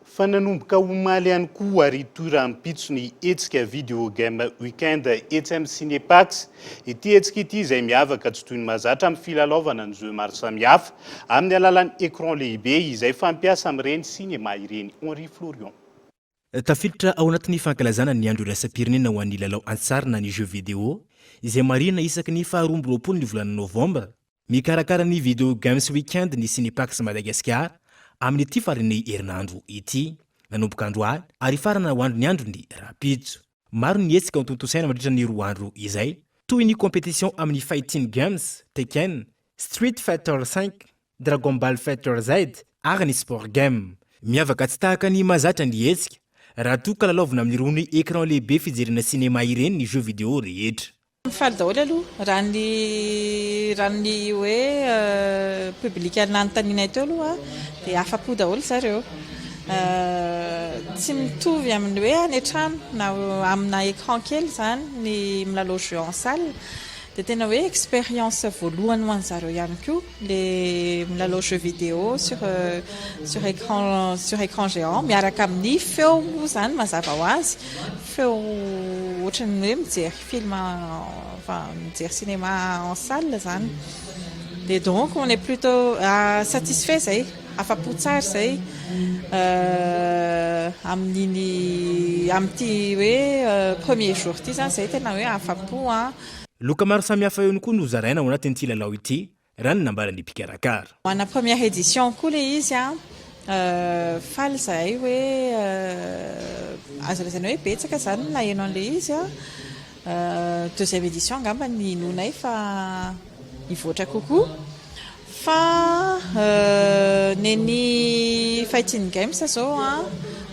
Fa nanomboka omaly ihany koa ary toira mpitso ny hetsika video game weekend etsy amin'ny Cinepax. Ity hetsika ity izay miavaka tsy toy ny mahazatra amin'ny filalaovana ny jeu maro samihafa amin'ny alalan'ny écran lehibe izay fampiasa amin'ireny sinema ireny. Henri Florian. Tafiditra ao anatin'ny fankalazana ny andro iraisam-pirenena ho an'ny lalao antsarina ny jeu vidéo izay marina isaky ny 2020 ny volana Novembre. Mikarakara ny video games weekend ny Cinepax Madagascar amin'ny ity farany herinandro ity nanomboka androany ary farana ho andro ny andro ny rapitso. Maro ny hetsika tontosaina mandritra ny roa andro izay toy ny compétition amin'ny fighting games Tekken, Street Fighter 5, Dragon Ball Fighter Z ary ny sport game. Miavaka tsy tahaka ny mahazatra ny hetsika raha toa ka lalaovina amin'ny rony écran lehibe fijerena sinema ireny ny jeu vidéo rehetra. Mifaly daholo aloha raha ny hoe publika nanontanianay teo aloha dia afa-po daholo zareo. Tsy mitovy amin'ny hoe any an-trano na amina écran kely zany ny milalao jeu en salle dia tena hoe expérience voalohany ho an'ny zareo ihany koa le milalao jeu vidéo sur écran géant miaraka amin'ny feo zany mazava ho azy feo ohatran'ny hoe mijery film mijery cinéma en salle zany. Et donc on est plutôt satisfait zay afa-po tsara zay amin'ity hoe premier jour ity zany zay tena hoe afa-po Loka maro samihafa eo koa no zaraina ao anatin'ity lalao ity raha ny nambaran'ny mpikarakara. Ana première édition koa le izy faly zay hoe azo lazaina hoe betsaka zany na haino an'le izy deuxième édition angamba ny nonay fa hivoatra kokoa fa neny fighting games zao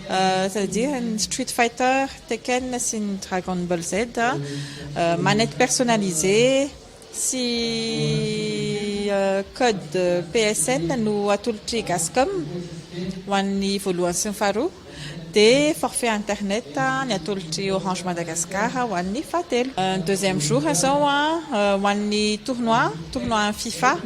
c'est-à-dire Street Fighter, Tekken, c'est Dragon Ball Z, manette personnalisée, si code PSN nous a tout le Gascom, wani voalohany faroa, de forfait internet ni a tout le Orange Madagascar, wani fatel. Deuxième jour, wani tournoi FIFA.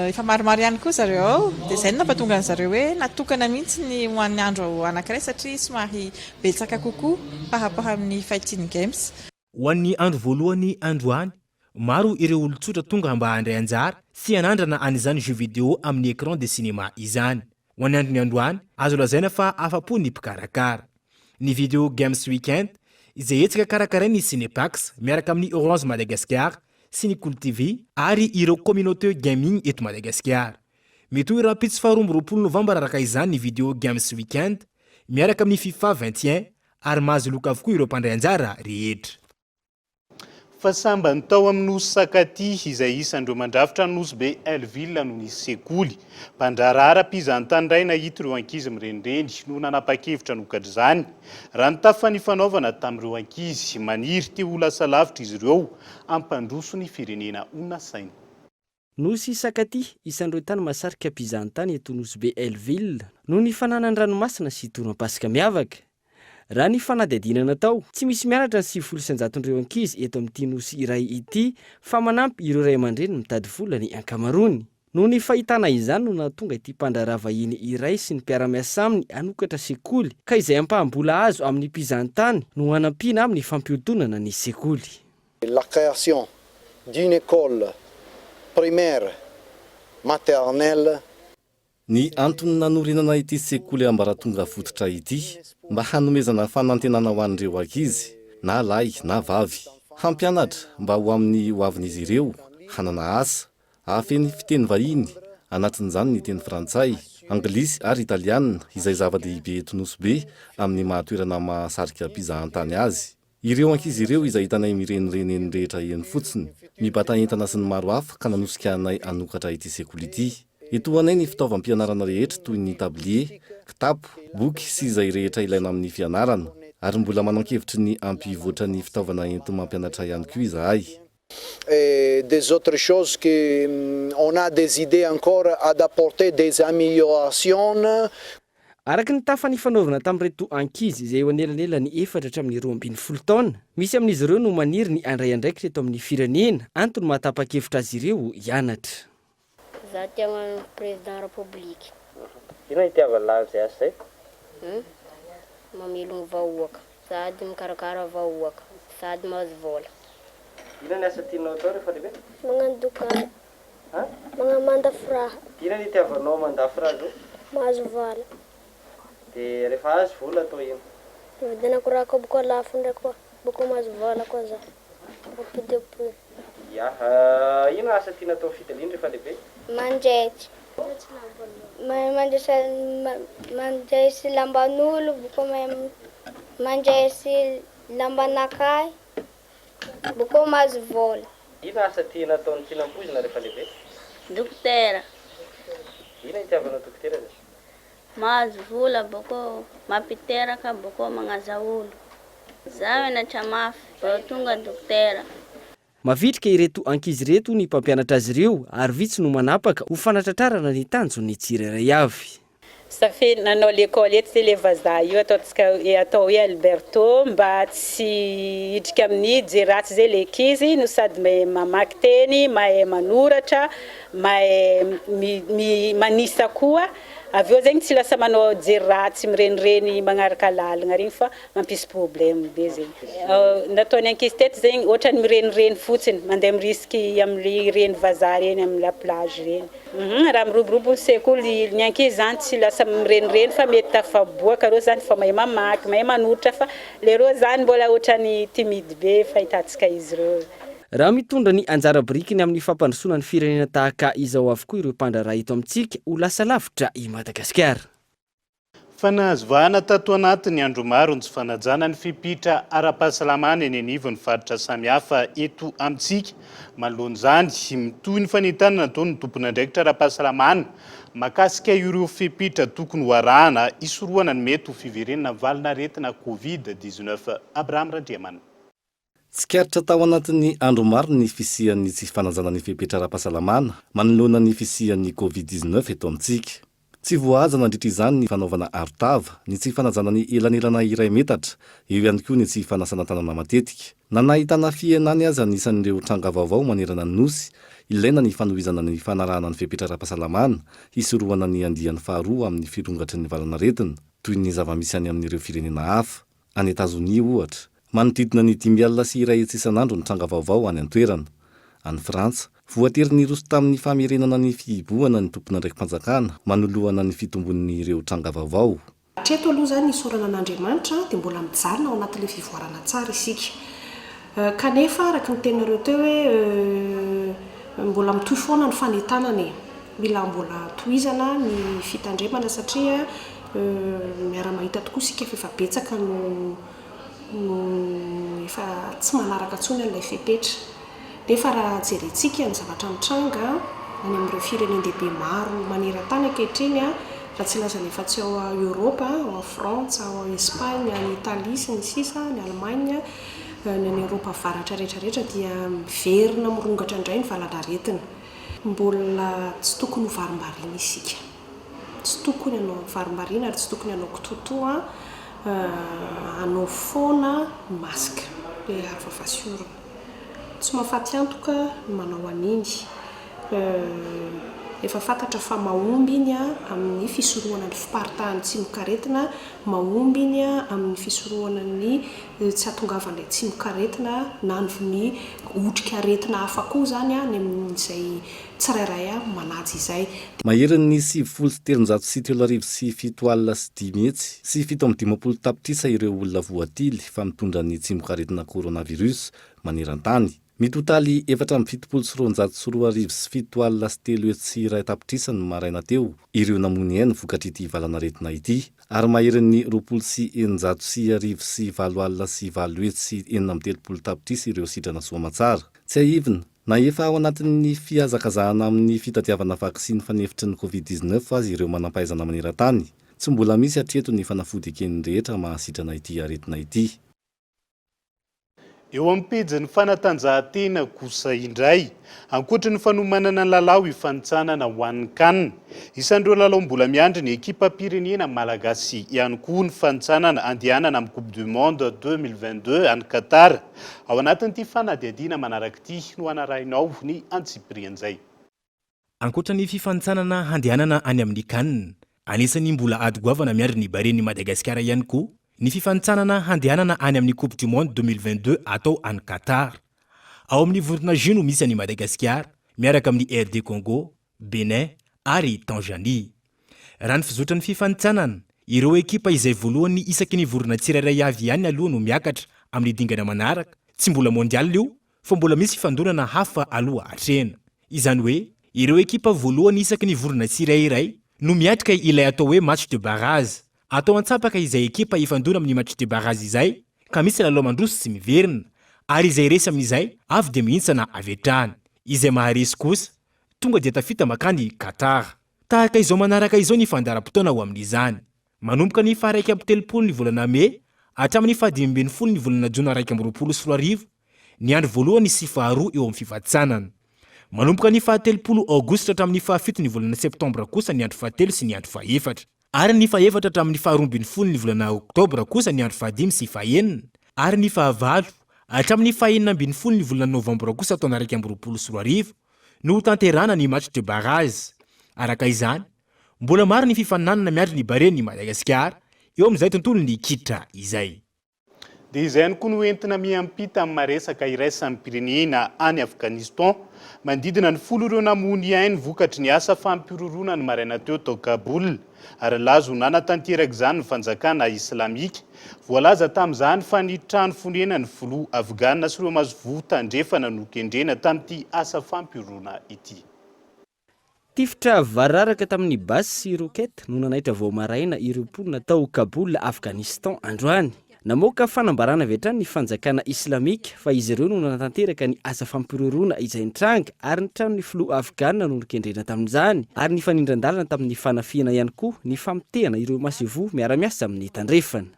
Efa maromaro ihany koa zareo dia izay no nampatonga ny zareo hoe natokana mihitsy ny ho an'ny andro anankiray satria somary betsaka kokoa par rapport amin'ny fighting games. Ho an'ny andro voalohany androany maro ireo olon-tsotra tonga mba handray anjara sy hanandrana an'izany jeu vidéo amin'ny écran de cinéma izany. Ho an'ny andro ny androany azo lazaina fa afa-po ny mpikarakara. Ny video games weekend izay hetsika karakarainy Cinepax miaraka amin'ny Orange Madagascar sy ny Cool TV ary ireo communauté gaming eto Madagascar. Mety hoe raha-pitsy 2020 Novembre araka izany ny video games weekend miaraka amin'ny FIFA 21 ary mahazo loka avokoa ireo mpandray anjara rehetra. Fa samba ny tao amin'ny nosy Sakaty izay isandreo mandrafitra ny nosy be Elville no nisy sekoly. Mpandrarara mpizahantany nahita ireo ankizy mirenireny no nanapa-kevitra nokatra izany. Raha ny tafa ny fanaovana tamin'ireo ankizy maniry te ho lasa lavitra izy ireo ampandroso ny firenena onasaina. Nosy Sakaty isandreo tany masarika mpizahantany eto nosy be Elville no ny fananany ranomasina sy toram-pasika miavaka. Raha ny fanadihadinana tao, tsy misy mianatra ny 700 ankizy eto amin'ity nosy iray ity fa manampy ireo ray aman-dreny mitady vola ny ankamarony. Noho ny fahitana izany no nahatonga ity mpandraharaha vahiny iray sy ny mpiara-miasa aminy hanokatra sekoly ka izay ampahambola azo amin'ny mpizahantany no hanampiana amin'ny fampihodonana ny sekoly. La création d'une école primaire maternelle. Ny antony nanorenana ity sekoly ambaratonga fototra ity mba hanomezana fanantenana ho an'ireo ankizy na lahy na vavy hampianatra mba ho amin'ny hoavin'izy ireo hanana asa ahafeny fiteny vahiny anatin'izany ny teny frantsay, anglisy ary italiana izay zava-dehibe eto Nosy amin'ny mahatoerana mahasarika mpizahantany azy. Ireo ankizy ireo izay hitanay mirenireny rehetra eny fotsiny mibata entana sy ny maro hafa ka nanosika anay hanokatra ity sekoly ity. itoanay ny fitaovam-pianarana rehetra toy ny tablier, kitapo, boky sy izay rehetra ilaina amin'ny fianarana ary mbola manan-kevitry ny ampivoatra ny fitaovana enti-mampianatra ihany koa izahay. Et des autres choses que on a des idées encore à apporter des améliorations. Araka ny tafany fanaovana tamin'ireto ankizy izay eo anelanelany 4-12 taona, misy amin'izy ireo no maniry ny andray andraikitra eto amin'ny firenena, antony mahatapa-kevitra azy ireo hianatra. Za tiagna président république. Ino itiava laza asa zay? Mamelogno vahoaka, sady mikarakara vahoaka, sady mahazo vola. Ino ny asa tianao atao rehefa lehibe? Magnano dokany. Magnano mandafiraha. Ino ny itiavanao mandafiraha zao? Mahazo vola. Dia rehefa azo vola atao ino? Vidinako raha koa boko lafo ndraiky koa, boko mahazo vola koa za. Peu. Ya, ino asa tiana atao fitaliana rehefa lehibe? Manjaitra. Manjaitsy lamban'olo, boko manjaitsy lambanakay, boko mahazo vola. Ino asa tiana ataon'ny tinam-poizina rehefa lehibe? Dokotera. Ino itiavanao dokotera zay? Mahazo vola, boko mampiteraka, boko magnaza olo. Za menatra mafy, vao tonga dokotera. Mavitrika ireto ankizy reto ny mpampianatra azy ireo ary vitsy no manapaka ho fanatratrarana ny tanjony tsirairay avy. Safi nanao l'école eto zay le vazaha io atao hoe Alberto mba tsy hidrika amin'ny jeratsy zay le ankizy no sady mahay mamaky teny, mahay manoratra, mahay manisa koa. Aveo zegny tsy lasa manao jeratsy mirenireny magnaraka lalagna regny fa mampisy problème be zegny. Nataony ankizy teto zegny ohatrany mirenireny fotsiny, mandeha mirisky amin'ny reny vazaha reny amin'ny la plage reny. Raha miroborobo sekoly ny ankizy zany tsy lasa mirenireny fa mety tafaboaka reo zany fa mahay mamaky, mahay manoratra fa lereo zany mbola ohatrany timide be fahitatsika izy reo. Raha mitondra ny anjara birikiny amin'ny fampandrosoana ny firenena tahaka izao avokoa ireo mpandraraha eto amintsika ho lasa lavitra i Madagasikara. Fanazovana tato anatin'ny andro maro ny tsy fanajana ny fipitra ara-pahasalamana eny anivon'ny faritra samihafa eto amintsika. Manoloana izany mitohy ny fanentanana nataony ny tompon'andraikitra ara-pahasalamana makasika ireo fipitra tokony ho arahana isorohana ny mety ho fiverenana valina aretina Covid-19. Abraham Randriamana. Tsikaritra tao anatin'ny andro maro ny fisian'ny tsy fanajana ny fipitra ara-pahasalamana manoloana ny fisian'ny Covid-19 eto amintsika. Tsy voahaja nandritra izany ny fanaovana arotava, ny tsy fanajana ny elanelana iray metatra, eo ihany koa ny tsy fanasana tanana matetika. Nanahitana fihenany azy anisan'ireo tranga vaovao manerana ny nosy, ilaina ny fanohizana ny fanarahana ny fipitra ara-pahasalamana, hisorohana ny andiany faharoa amin'ny firongatry ny valanaretina, toy ny zava-misy any amin'ireo firenena hafa, any Etazonia ohatra. Manodidina ny 5 alina sy iray hetsy isan'andro ny tranga vaovao any an-toerana. Any Frantsa, voatery niroso tamin'ny famerenana ny fihibohana ny tompon'andraiki-panjakana manoloana ny fitombon'ny ireo tranga vaovao. Hatreto aloha zany nisorana an'Andriamanitra dia mbola mijalina ao anatin'ilay fivoarana tsara isika. Kanefa araka ny tenareo teo hoe mbola mitohy foana ny fanentanana, mila mbola tohizana ny fitandremana satria miara-mahita tokoa isika efa betsaka no efa tsy manaraka tsony an'ilay fepetra. Nefa raha jerentsika ny zavatra mitranga any amin'ireo firenendehibe maro maneran-tany ankehitriny, raha tsy laza ny efa tsy ao Europa, ao Frantsa, ao Espagne, any Italia sy ny sisa, ny Allemagne, ny Europa varatra rehetrarehetra dia miverina mirongatra indray ny valanaretina. Mbola tsy tokony ho varimbarina isika. Tsy tokony hanao varimbarina ary tsy tokony hanao kitotoa, hanao foana masque le arvavasurona. Tsy mahafaty antoka manao an'iny. Efa fantatra fa mahomby iny amin'ny fisorohana ny fiparitahan'ny tsimokaretina, mahomby iny amin'ny fisorohana ny tsy hatongavan'ilay tsimokaretina na ny otrika aretina hafa koa zany any amin'izay tsirairay manaja izay. Maherin'ny 7,7 alina sy 5 hetsy sy 7,20 tapitrisa ireo olona voatily fa mitondra ny tsimokaretina coronavirus maneran-tany. Mitotaly 4,7 alina sy 3 hetsy sy 1 tapitrisa ny maraina teo ireo namony ainy vokatr'ity valanaretina ity, ary maherin'ny 29,9 sy 4 alina sy 4 hetsy sy 13 tapitrisa ireo sitrana soamatsara. Tsy ahivina na efa ao anatin'ny fihazakazahana amin'ny fitadiavana vaksiny fanefitry ny covid-19 azy ireo manampahaizana maneran-tany tsy mbola misy hatreto ny fanafody ekeny rehetra mahasitrana ity aretina ity. Eo amin'ny pejy ny fanatanjahantena kosa indray, ankoatra ny fanomanana ny lalao ifanitsanana ho an'ny CAN. Isan'ireo lalao mbola miandry ny ekipa pirenena malagasy ihany koa ny fanitsanana andehanana amin'ny Coupe du Monde 2022 any Qatar. Ao anatin'ity fanadihadiana manaraka ity no anarahinao ny antsiprian'izay. Ankoatra ny fifanitsanana handehanana any amin'ny CAN, anisany mbola adogoavana miandry ny baren'i Madagasikara ihany koa ny fifanitsanana handehanana any amin'ny Coupe du Monde 2022 atao any Qatar. Ao amin'ny vorona juin misy any Madagasikara miaraka amin'ny RD Congo, Benin ary Tanzanie. Raha ny fizotran'ny fifanitsanana, ireo ekipa izay voalohany isaky ny vorona tsirairay avy ihany aloha no miakatra amin'ny dingana manaraka, tsy mbola mondial io, fa mbola misy fifandonana hafa aloha hatrena. Izany hoe, ireo ekipa voalohany isaky ny vorona tsirairay no miatrika ilay atao hoe match de barrage. Atao antsapaka izay ekipa ifandona amin'ny match de barrage izay, ka misy lalao mandroso sy miverina, ary izay resy amin'izay avy de mihintsana avetrany. Izay maharesy kosa, tonga dia tafita makany Qatar. Tahaka izao manaraka izao ny fandaram-potoana ao amin'izany. Manomboka ny faha 1 ny volana Mei hatramin'ny faha 5 ny volana Jona 2024, ny andro voalohany sy faharoa eo amin'ny fifanitsanana. Manomboka ny faha 3 Aogositra hatramin'ny faha 7 ny volana Septambra kosa ny andro faha 3 sy ny andro faha 4. Ary ny faha 4 hatramin'ny faha 12 ny volana Oktobra kosa ny andro faha 5 sy faha 4. Ary ny faha 8 hatramin'ny faha 9 ny volana Novembre kosa taona 2024 no tanterana ny match de barrage. Araka izany, mbola maro ny fifaninanana miandry ny baren'i Madagasikara eo amin'izay tontolo ny kitra izay. Dia izay ihany koa no entina miampita amin'ny maresaka iraisan'ny pirenena any Afghanistan, mandidina ny 10 ireo namony ainy vokatry ny asa fampirorona ny maraina teo tao Kaboul, ary lazo nanatanteraka izany ny fanjakana islamika. Voalaza tamin'izany fa ny trano fonena ny filoha Afgana sy ireo mazovoa tandrefana no kendrena tamin'ity asa fampirorona ity. Tifitra vararaka tamin'ny basy sy rokety no nanaitra vao maraina ireo mponina tao Kaboul, Afghanistan androany. Namoaka fanambarana avy hatrany ny fanjakana islamika fa izy ireo no nanatanteraka ny asa fampirorona izay nitranga ary ny trano ny filoha Afgana no nikendrena tamin'izany, ary ny fanindran-dalana tamin'ny fanafiana ihany koa ny famitehana ireo masevoa miara-miasa amin'ny tandrefana.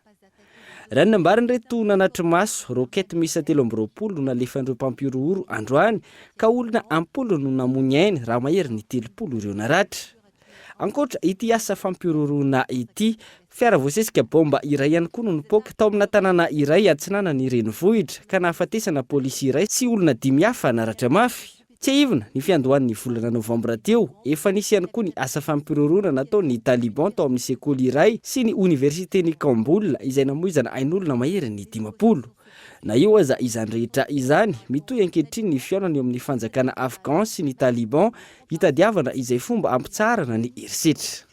Raha ny nambarany reto nanatry maso, rokety misa 30 no nalefan'ireo mpampiroro androany ka olona 10 no namony ainy raha mahery ny 30 ireo naratra. Ankoatra ity asa fampirorona ity, fiara voasesika bomba iray ihany koa no nipoaka tao amina tanàna iray atsinanany renivohitra ka nahafatesana polisy iray sy olona 5 hafa naratra mafy. Tsy ivona ny fiandohan'ny volana Novembre teo, efa nisy ihany koa ny asa fampirorona nataon'ny Taliban tao amin'ny sekoly iray sy ny universitény Kamboul izay namoizana ain'olona mahery ny 50. Na io aza izany rehetra izany, mitohy ankehitriny ny fiaonany eo amin'ny fanjakana Afghan sy ny Taliban hitadiavana izay fomba ampitsarana ny herisetra.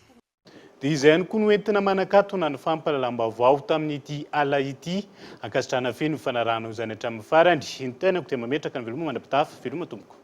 Dia izay ihany koa no entina manakatona ny fampahalalam-baovao tamin'ity ala ity, ankasitrana feno ny fanarahana izany hatramin'ny farany. Ny tenako dia mametraka ny veloma mandrapitafa, veloma tompoko.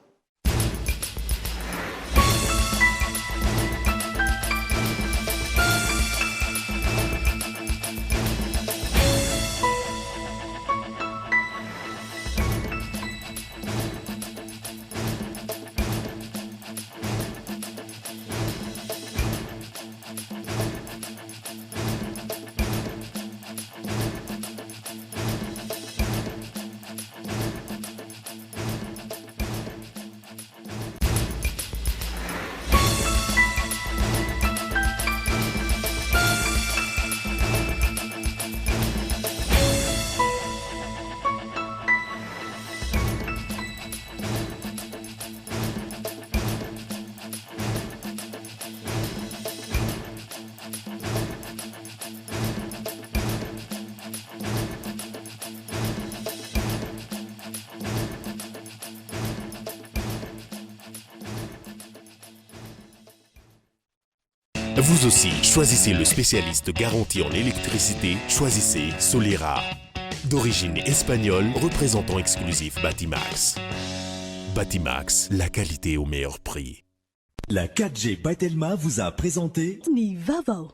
Vous aussi, choisissez le spécialiste garanti en électricité, choisissez Solera. D'origine espagnole, représentant exclusif Batimax. Batimax, la qualité au meilleur prix. La 4G by Telma vous a présenté Vaovao.